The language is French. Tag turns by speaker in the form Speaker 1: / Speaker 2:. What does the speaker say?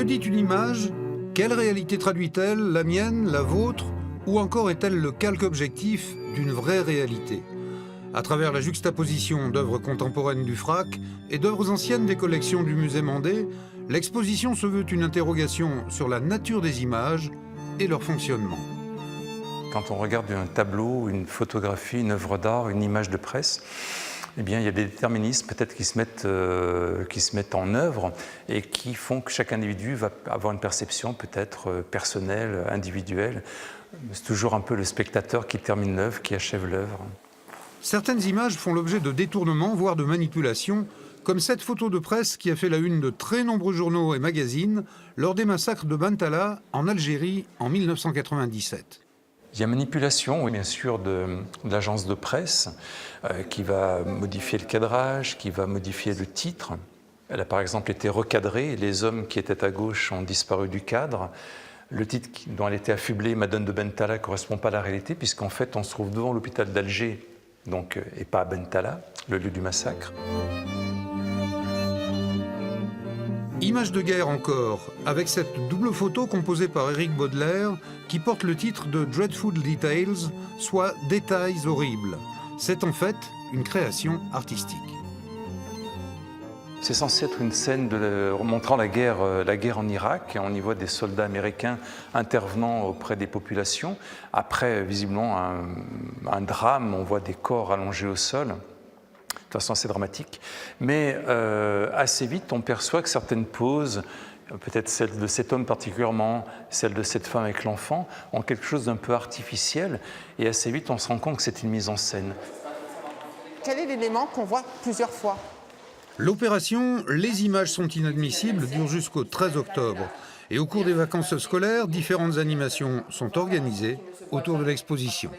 Speaker 1: dit une image? Quelle réalité traduit-elle? La mienne, la vôtre? Ou encore est-elle le calque objectif d'une vraie réalité? À travers la juxtaposition d'œuvres contemporaines du FRAC et d'œuvres anciennes des collections du musée Mandé, l'exposition se veut une interrogation sur la nature des images et leur fonctionnement.
Speaker 2: Quand on regarde un tableau, une photographie, une œuvre d'art, une image de presse, eh bien, il y a des déterminismes peut-être qui se mettent en œuvre et qui font que chaque individu va avoir une perception peut-être personnelle, individuelle. C'est toujours un peu le spectateur qui termine l'œuvre, qui achève l'œuvre.
Speaker 1: Certaines images font l'objet de détournements, voire de manipulations, comme cette photo de presse qui a fait la une de très nombreux journaux et magazines lors des massacres de Bantala en Algérie en 1997.
Speaker 2: Il y a manipulation, oui, bien sûr, de l'agence de presse qui va modifier le cadrage, qui va modifier le titre. Elle a par exemple été recadrée et les hommes qui étaient à gauche ont disparu du cadre. Le titre dont elle était affublée, Madone de Bentala, ne correspond pas à la réalité puisqu'en fait on se trouve devant l'hôpital d'Alger donc, et pas à Bentala, le lieu du massacre.
Speaker 1: Image de guerre encore, avec cette double photo composée par Éric Baudelaire qui porte le titre de Dreadful Details, soit Détails horribles. C'est en fait une création artistique.
Speaker 2: C'est censé être une scène montrant la guerre en Irak. On y voit des soldats américains intervenant auprès des populations. Après, visiblement, un drame, on voit des corps allongés au sol. De toute façon assez dramatique, mais assez vite on perçoit que certaines poses, peut-être celle de cet homme particulièrement, celle de cette femme avec l'enfant, ont quelque chose d'un peu artificiel, et assez vite on se rend compte que c'est une mise en scène.
Speaker 3: Quel est l'élément qu'on voit plusieurs fois?
Speaker 1: L'opération « Les images sont inadmissibles » dure jusqu'au 13 octobre. Et au cours des vacances scolaires, différentes animations sont organisées autour de l'exposition.